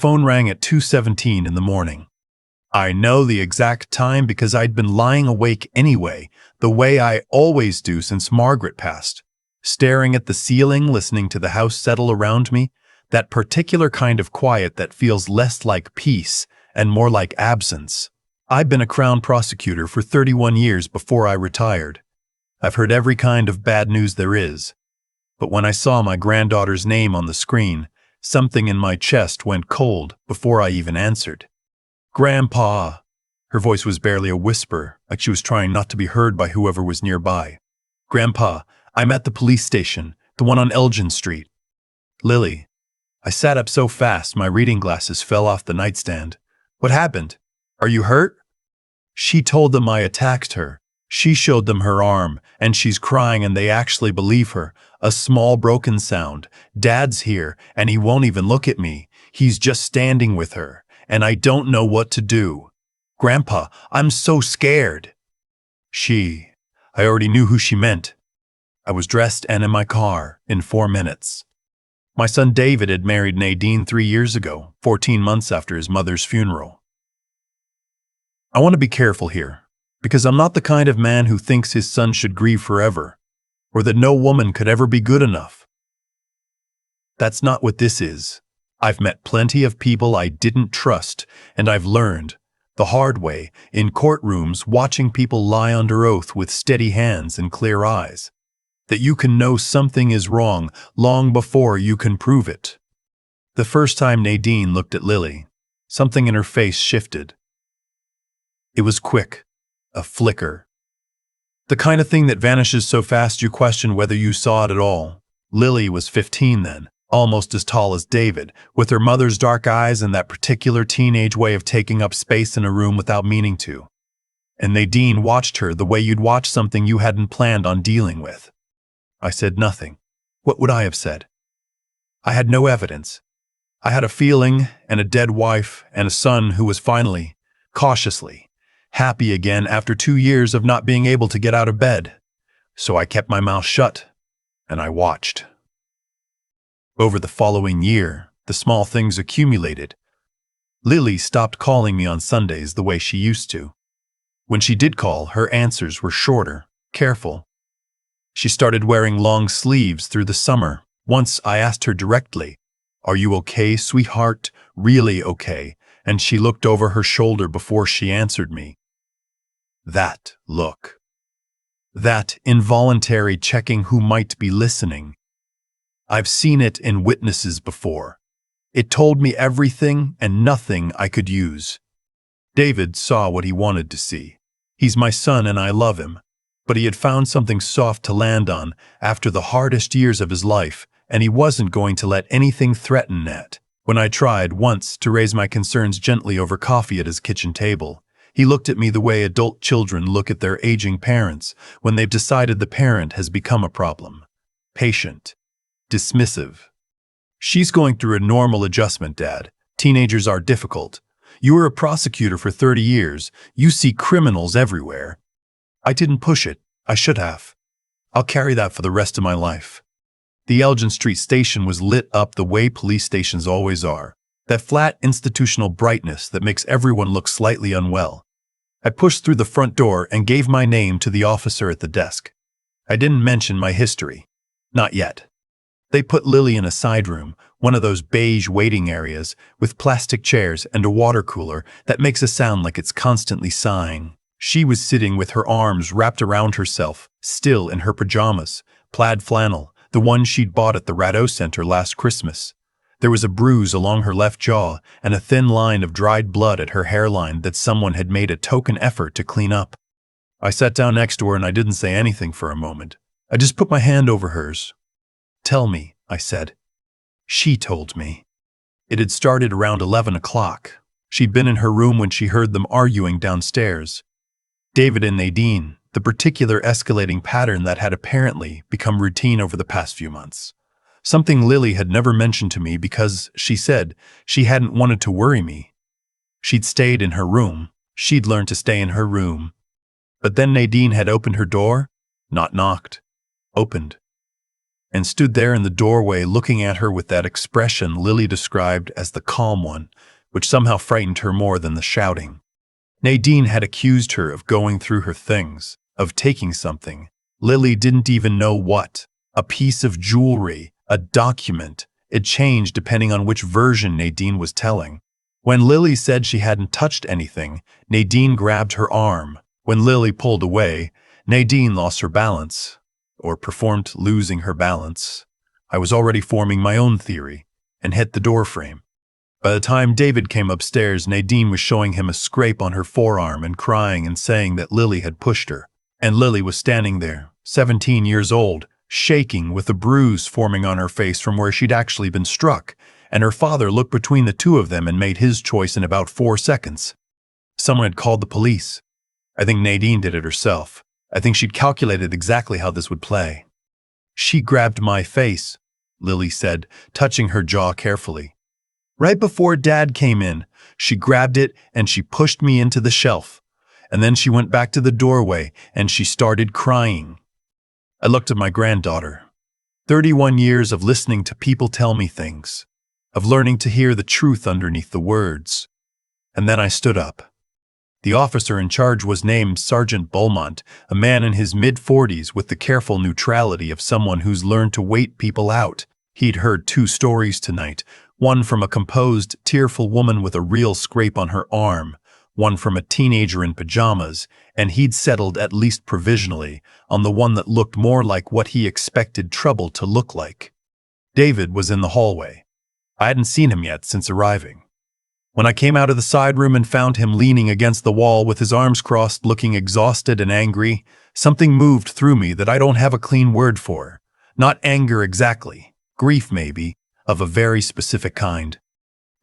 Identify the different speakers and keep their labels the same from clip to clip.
Speaker 1: Phone rang at 2:17 in the morning. I know the exact time because I'd been lying awake anyway, the way I always do since Margaret passed. Staring at the ceiling, listening to the house settle around me, that particular kind of quiet that feels less like peace and more like absence. I've been a Crown prosecutor for 31 years before I retired. I've heard every kind of bad news there is. But when I saw my granddaughter's name on the screen, something in my chest went cold before I even answered. "Grandpa." Her voice was barely a whisper, like she was trying not to be heard by whoever was nearby. "Grandpa, I'm at the police station, the one on Elgin Street." "Lily." I sat up so fast my reading glasses fell off the nightstand. "What happened? Are you hurt?" She told them I attacked her. She showed them her arm, and she's crying and they actually believe her. A small broken sound. "Dad's here, and he won't even look at me. He's just standing with her, and I don't know what to do. Grandpa, I'm so scared." She. I already knew who she meant. I was dressed and in my car in 4 minutes. My son David had married Nadine 3 years ago, 14 months after his mother's funeral. I want to be careful here, because I'm not the kind of man who thinks his son should grieve forever, or that no woman could ever be good enough. That's not what this is. I've met plenty of people I didn't trust, and I've learned, the hard way, in courtrooms watching people lie under oath with steady hands and clear eyes, that you can know something is wrong long before you can prove it. The first time Nadine looked at Lily, something in her face shifted. It was quick, a flicker. The kind of thing that vanishes so fast you question whether you saw it at all. Lily was 15 then, almost as tall as David, with her mother's dark eyes and that particular teenage way of taking up space in a room without meaning to. And Nadine watched her the way you'd watch something you hadn't planned on dealing with. I said nothing. What would I have said? I had no evidence. I had a feeling, and a dead wife, and a son who was finally, cautiously, happy again after 2 years of not being able to get out of bed. So I kept my mouth shut, and I watched. Over the following year, the small things accumulated. Lily stopped calling me on Sundays the way she used to. When she did call, her answers were shorter, careful. She started wearing long sleeves through the summer. Once I asked her directly, "Are you okay, sweetheart? Really okay?" And she looked over her shoulder before she answered me. That look. That involuntary checking who might be listening. I've seen it in witnesses before. It told me everything and nothing I could use. David saw what he wanted to see. He's my son and I love him. But he had found something soft to land on after the hardest years of his life, and he wasn't going to let anything threaten that. When I tried once to raise my concerns gently over coffee at his kitchen table, he looked at me the way adult children look at their aging parents when they've decided the parent has become a problem. Patient. Dismissive. "She's going through a normal adjustment, Dad. Teenagers are difficult. You were a prosecutor for 30 years. You see criminals everywhere." I didn't push it. I should have. I'll carry that for the rest of my life. The Elgin Street station was lit up the way police stations always are. That flat institutional brightness that makes everyone look slightly unwell. I pushed through the front door and gave my name to the officer at the desk. I didn't mention my history. Not yet. They put Lily in a side room, one of those beige waiting areas, with plastic chairs and a water cooler that makes a sound like it's constantly sighing. She was sitting with her arms wrapped around herself, still in her pajamas, plaid flannel, the one she'd bought at the Radeau Center last Christmas. There was a bruise along her left jaw and a thin line of dried blood at her hairline that someone had made a token effort to clean up. I sat down next to her and I didn't say anything for a moment. I just put my hand over hers. "Tell me," I said. She told me. It had started around 11 o'clock. She'd been in her room when she heard them arguing downstairs. David and Nadine, the particular escalating pattern that had apparently become routine over the past few months. Something Lily had never mentioned to me because, she said, she hadn't wanted to worry me. She'd stayed in her room. She'd learned to stay in her room. But then Nadine had opened her door, not knocked, opened. and stood there in the doorway looking at her with that expression Lily described as the calm one, which somehow frightened her more than the shouting. Nadine had accused her of going through her things, of taking something. Lily didn't even know what. A piece of jewelry, a document. It changed depending on which version Nadine was telling. When Lily said she hadn't touched anything, Nadine grabbed her arm. When Lily pulled away, Nadine lost her balance, or performed losing her balance. I was already forming my own theory, and hit the doorframe. By the time David came upstairs, Nadine was showing him a scrape on her forearm and crying and saying that Lily had pushed her. And Lily was standing there, 17 years old, shaking with a bruise forming on her face from where she'd actually been struck, and her father looked between the two of them and made his choice in about 4 seconds. Someone had called the police. I think Nadine did it herself. I think she'd calculated exactly how this would play. She grabbed my face, Lily said, touching her jaw carefully. Right before Dad came in, she grabbed it and she pushed me into the shelf. And then she went back to the doorway and she started crying. I looked at my granddaughter. 31 years of listening to people tell me things, of learning to hear the truth underneath the words. And then I stood up. The officer in charge was named Sergeant Beaumont, a man in his mid-40s with the careful neutrality of someone who's learned to wait people out. He'd heard 2 stories tonight, one from a composed, tearful woman with a real scrape on her arm, one from a teenager in pajamas, and he'd settled, at least provisionally, on the one that looked more like what he expected trouble to look like. David was in the hallway. I hadn't seen him yet since arriving. When I came out of the side room and found him leaning against the wall with his arms crossed, looking exhausted and angry, something moved through me that I don't have a clean word for. Not anger exactly, grief maybe, of a very specific kind.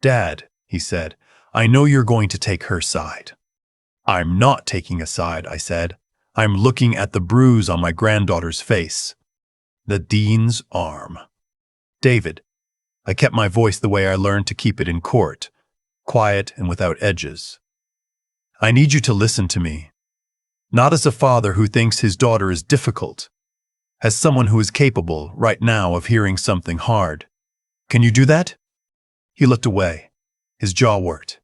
Speaker 1: Dad, he said, I know you're going to take her side. I'm not taking a side, I said. I'm looking at the bruise on my granddaughter's face. The dean's arm. David. I kept my voice the way I learned to keep it in court. Quiet and without edges. I need you to listen to me. Not as a father who thinks his daughter is difficult. As someone who is capable, right now, of hearing something hard. Can you do that? He looked away. His jaw worked.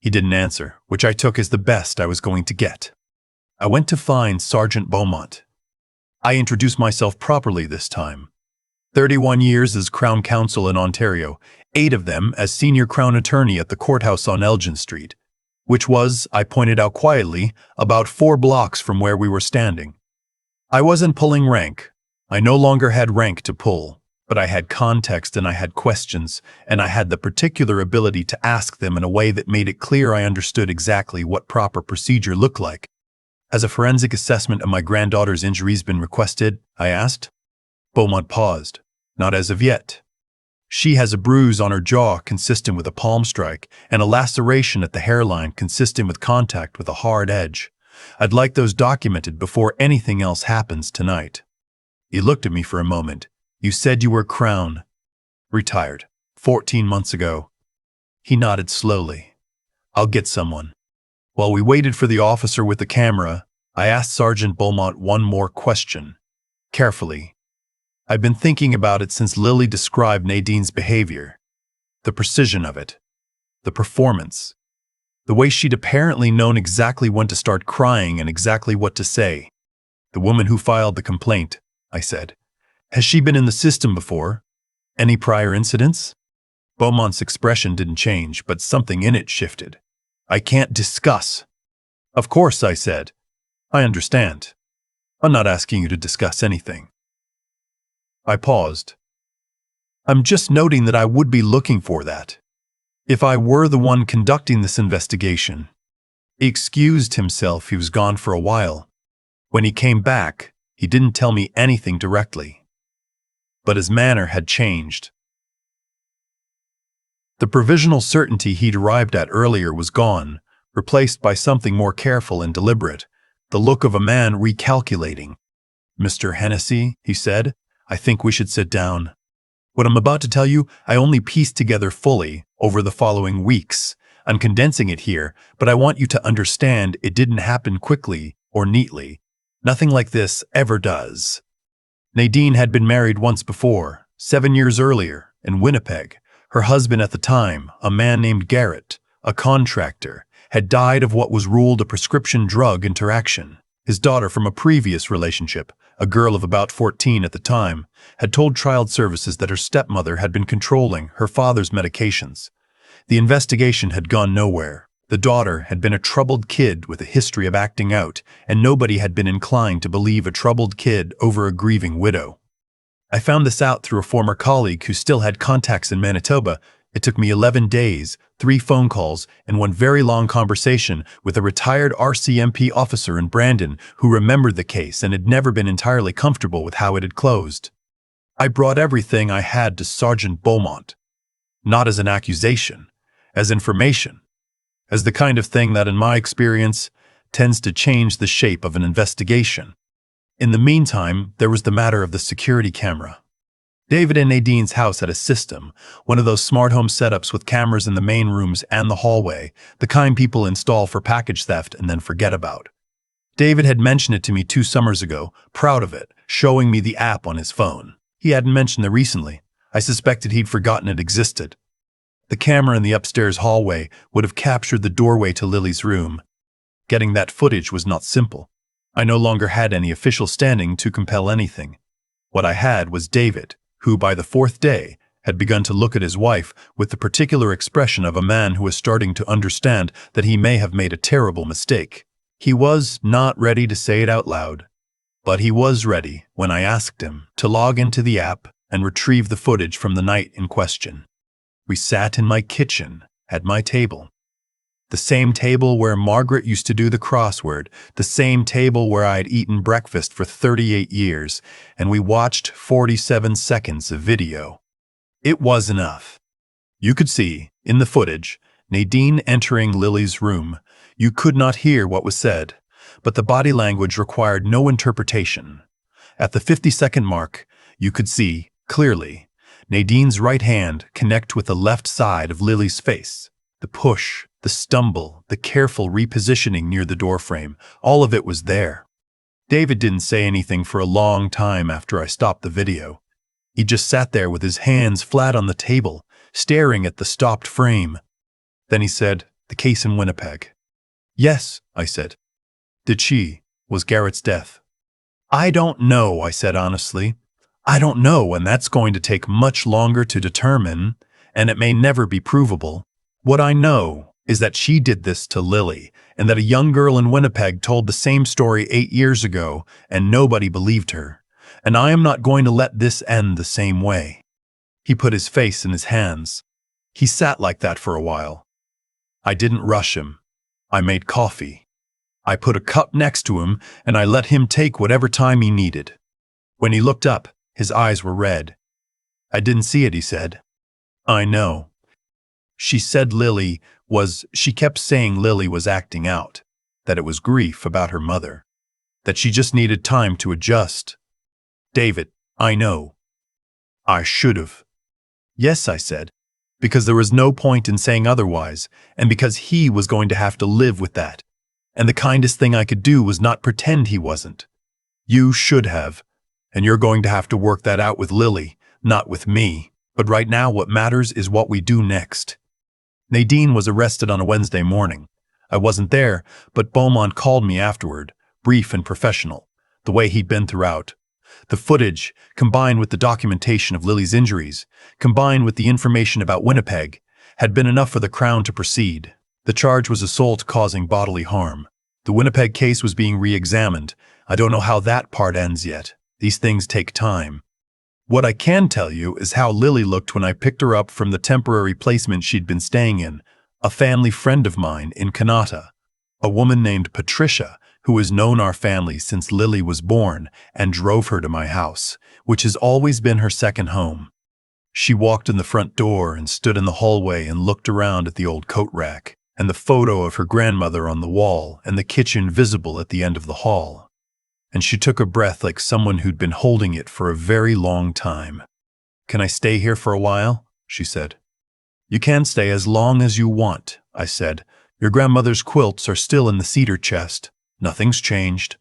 Speaker 1: He didn't answer, which I took as the best I was going to get. I went to find Sergeant Beaumont. I introduced myself properly this time. 31 years as Crown Counsel in Ontario, 8 of them as senior Crown Attorney at the courthouse on Elgin Street, which was, I pointed out quietly, about 4 blocks from where we were standing. I wasn't pulling rank. I no longer had rank to pull, but I had context and I had questions, and I had the particular ability to ask them in a way that made it clear I understood exactly what proper procedure looked like. Has a forensic assessment of my granddaughter's injuries been requested? I asked. Beaumont paused. Not as of yet. She has a bruise on her jaw consistent with a palm strike and a laceration at the hairline consistent with contact with a hard edge. I'd like those documented before anything else happens tonight. He looked at me for a moment. You said you were Crown. Retired. 14 months ago. He nodded slowly. I'll get someone. While we waited for the officer with the camera, I asked Sergeant Beaumont one more question. Carefully. I've been thinking about it since Lily described Nadine's behavior. The precision of it. The performance. The way she'd apparently known exactly when to start crying and exactly what to say. The woman who filed the complaint, I said. Has she been in the system before? Any prior incidents? Beaumont's expression didn't change, but something in it shifted. I can't discuss. Of course, I said. I understand. I'm not asking you to discuss anything. I paused. I'm just noting that I would be looking for that. If I were the one conducting this investigation. He excused himself. He was gone for a while. When he came back, he didn't tell me anything directly. But his manner had changed. The provisional certainty he'd arrived at earlier was gone, replaced by something more careful and deliberate, the look of a man recalculating. Mr. Hennessy, he said, I think we should sit down. What I'm about to tell you, I only pieced together fully over the following weeks. I'm condensing it here, but I want you to understand it didn't happen quickly or neatly. Nothing like this ever does. Nadine had been married once before, 7 years earlier, in Winnipeg. Her husband at the time, a man named Garrett, a contractor, had died of what was ruled a prescription drug interaction. His daughter from a previous relationship, a girl of about 14 at the time, had told Child Services that her stepmother had been controlling her father's medications. The investigation had gone nowhere. The daughter had been a troubled kid with a history of acting out, and nobody had been inclined to believe a troubled kid over a grieving widow. I found this out through a former colleague who still had contacts in Manitoba. It took me 11 days, 3 phone calls, and one very long conversation with a retired RCMP officer in Brandon who remembered the case and had never been entirely comfortable with how it had closed. I brought everything I had to Sergeant Beaumont, not as an accusation, as information, as the kind of thing that, in my experience, tends to change the shape of an investigation. In the meantime, there was the matter of the security camera. David and Nadine's house had a system, one of those smart home setups with cameras in the main rooms and the hallway, the kind people install for package theft and then forget about. David had mentioned it to me 2 summers ago, proud of it, showing me the app on his phone. He hadn't mentioned it recently. I suspected he'd forgotten it existed. The camera in the upstairs hallway would have captured the doorway to Lily's room. Getting that footage was not simple. I no longer had any official standing to compel anything. What I had was David, who by the 4th day had begun to look at his wife with the particular expression of a man who was starting to understand that he may have made a terrible mistake. He was not ready to say it out loud, but he was ready when I asked him to log into the app and retrieve the footage from the night in question. We sat in my kitchen at my table. The same table where Margaret used to do the crossword, the same table where I had eaten breakfast for 38 years, and we watched 47 seconds of video. It was enough. You could see, in the footage, Nadine entering Lily's room. You could not hear what was said, but the body language required no interpretation. At the 50-second mark, you could see, clearly, Nadine's right hand connect with the left side of Lily's face. The push, the stumble, the careful repositioning near the doorframe, all of it was there. David didn't say anything for a long time after I stopped the video. He just sat there with his hands flat on the table, staring at the stopped frame. Then he said, "The case in Winnipeg." "Yes," I said. Was Garrett's death?" "I don't know," I said honestly. "I don't know, and that's going to take much longer to determine, and it may never be provable. What I know is that she did this to Lily, and that a young girl in Winnipeg told the same story 8 years ago, and nobody believed her. And I am not going to let this end the same way." He put his face in his hands. He sat like that for a while. I didn't rush him. I made coffee. I put a cup next to him, and I let him take whatever time he needed. When he looked up, his eyes were red. "I didn't see it," he said. "I know. She kept saying Lily was acting out, that it was grief about her mother, that she just needed time to adjust." "David, I know. I should have." "Yes," I said, because there was no point in saying otherwise, and because he was going to have to live with that. And the kindest thing I could do was not pretend he wasn't. "You should have, and you're going to have to work that out with Lily, not with me. But right now what matters is what we do next." Nadine was arrested on a Wednesday morning. I wasn't there, but Beaumont called me afterward, brief and professional, the way he'd been throughout. The footage, combined with the documentation of Lily's injuries, combined with the information about Winnipeg, had been enough for the Crown to proceed. The charge was assault causing bodily harm. The Winnipeg case was being re-examined. I don't know how that part ends yet. These things take time. What I can tell you is how Lily looked when I picked her up from the temporary placement she'd been staying in, a family friend of mine in Kanata, a woman named Patricia, who has known our family since Lily was born and drove her to my house, which has always been her second home. She walked in the front door and stood in the hallway and looked around at the old coat rack, and the photo of her grandmother on the wall and the kitchen visible at the end of the hall. And she took a breath like someone who'd been holding it for a very long time. "Can I stay here for a while?" she said. "You can stay as long as you want," I said. "Your grandmother's quilts are still in the cedar chest. Nothing's changed."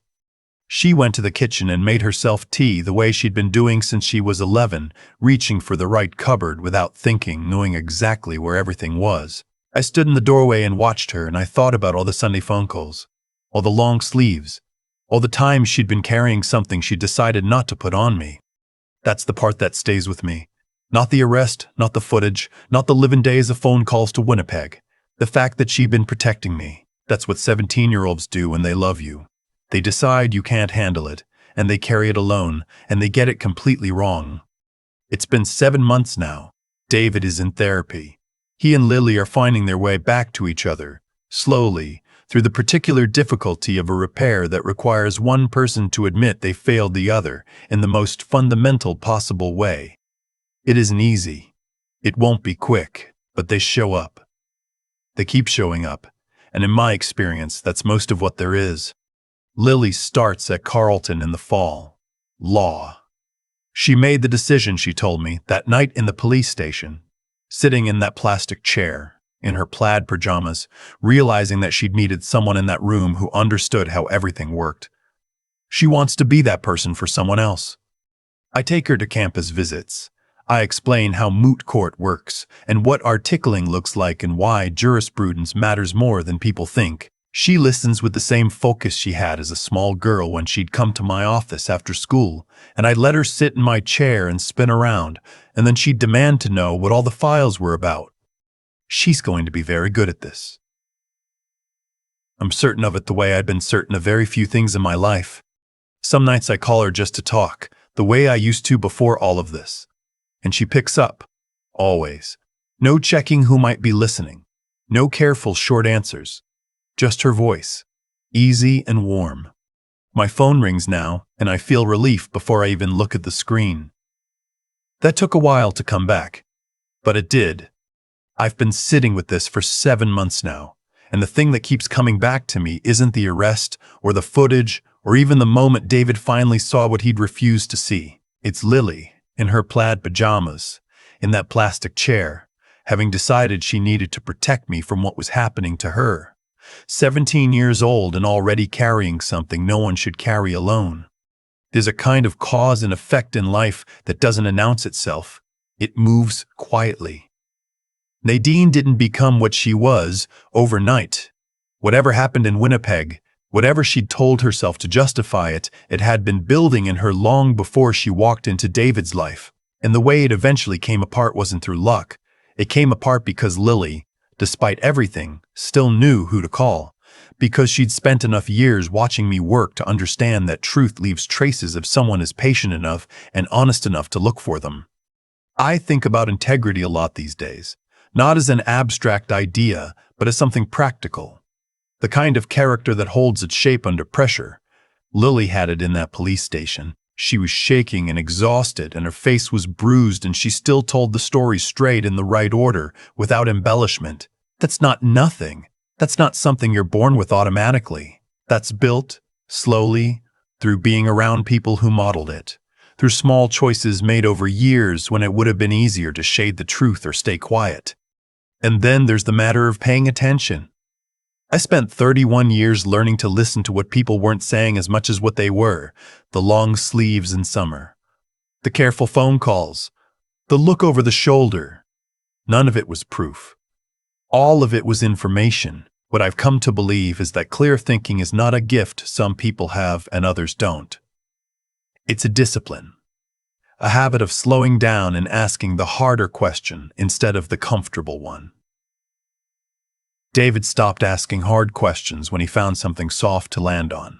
Speaker 1: She went to the kitchen and made herself tea the way she'd been doing since she was 11, reaching for the right cupboard without thinking, knowing exactly where everything was. I stood in the doorway and watched her, and I thought about all the Sunday phone calls, all the long sleeves, all the times she'd been carrying something she'd decided not to put on me. That's the part that stays with me. Not the arrest, not the footage, not the living days of phone calls to Winnipeg. The fact that she'd been protecting me. That's what 17-year-olds do when they love you. They decide you can't handle it, and they carry it alone, and they get it completely wrong. It's been 7 months now. David is in therapy. He and Lily are finding their way back to each other, slowly, through the particular difficulty of a repair that requires one person to admit they failed the other in the most fundamental possible way. It isn't easy. It won't be quick, but they show up. They keep showing up, and in my experience, that's most of what there is. Lily starts at Carleton in the fall. Law. She made the decision, she told me, that night in the police station, sitting in that plastic chair, in her plaid pajamas, realizing that she'd needed someone in that room who understood how everything worked. She wants to be that person for someone else. I take her to campus visits. I explain how moot court works and what articling looks like and why jurisprudence matters more than people think. She listens with the same focus she had as a small girl when she'd come to my office after school, and I'd let her sit in my chair and spin around, and then she'd demand to know what all the files were about. She's going to be very good at this. I'm certain of it the way I'd been certain of very few things in my life. Some nights I call her just to talk, the way I used to before all of this. And she picks up. Always. No checking who might be listening. No careful short answers. Just her voice. Easy and warm. My phone rings now, and I feel relief before I even look at the screen. That took a while to come back. But it did. I've been sitting with this for 7 months now, and the thing that keeps coming back to me isn't the arrest, or the footage, or even the moment David finally saw what he'd refused to see. It's Lily, in her plaid pajamas, in that plastic chair, having decided she needed to protect me from what was happening to her. 17 years old and already carrying something no one should carry alone. There's a kind of cause and effect in life that doesn't announce itself. It moves quietly. Nadine didn't become what she was overnight. Whatever happened in Winnipeg, whatever she'd told herself to justify it, it had been building in her long before she walked into David's life. And the way it eventually came apart wasn't through luck. It came apart because Lily, despite everything, still knew who to call. Because she'd spent enough years watching me work to understand that truth leaves traces if someone is patient enough and honest enough to look for them. I think about integrity a lot these days, not as an abstract idea, but as something practical. The kind of character that holds its shape under pressure. Lily had it in that police station. She was shaking and exhausted, and her face was bruised, and she still told the story straight in the right order, without embellishment. That's not nothing. That's not something you're born with automatically. That's built, slowly, through being around people who modeled it, through small choices made over years when it would have been easier to shade the truth or stay quiet. And then there's the matter of paying attention. I spent 31 years learning to listen to what people weren't saying as much as what they were, the long sleeves in summer, the careful phone calls, the look over the shoulder. None of it was proof. All of it was information. What I've come to believe is that clear thinking is not a gift some people have and others don't. It's a discipline, a habit of slowing down and asking the harder question instead of the comfortable one. David stopped asking hard questions when he found something soft to land on.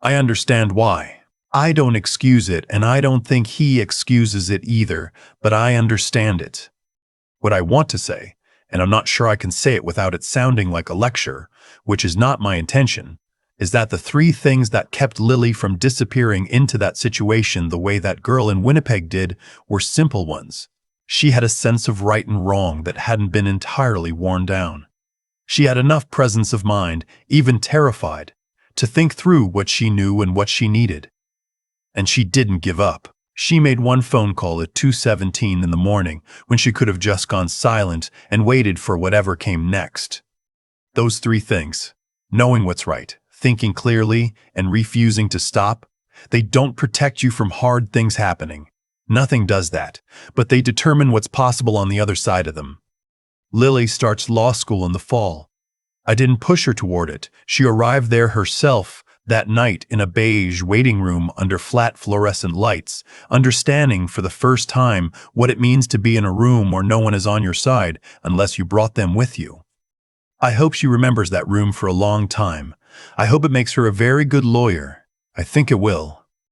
Speaker 1: I understand why. I don't excuse it, and I don't think he excuses it either, but I understand it. What I want to say, and I'm not sure I can say it without it sounding like a lecture, which is not my intention, is that the 3 things that kept Lily from disappearing into that situation the way that girl in Winnipeg did were simple ones. She had a sense of right and wrong that hadn't been entirely worn down. She had enough presence of mind, even terrified, to think through what she knew and what she needed. And she didn't give up. She made one phone call at 2:17 in the morning when she could have just gone silent and waited for whatever came next. Those 3 things: knowing what's right, thinking clearly and refusing to stop. They don't protect you from hard things happening. Nothing does that, but they determine what's possible on the other side of them. Lily starts law school in the fall. I didn't push her toward it. She arrived there herself that night in a beige waiting room under flat fluorescent lights, understanding for the first time what it means to be in a room where no one is on your side unless you brought them with you. I hope she remembers that room for a long time. I hope it makes her a very good lawyer. I think it will.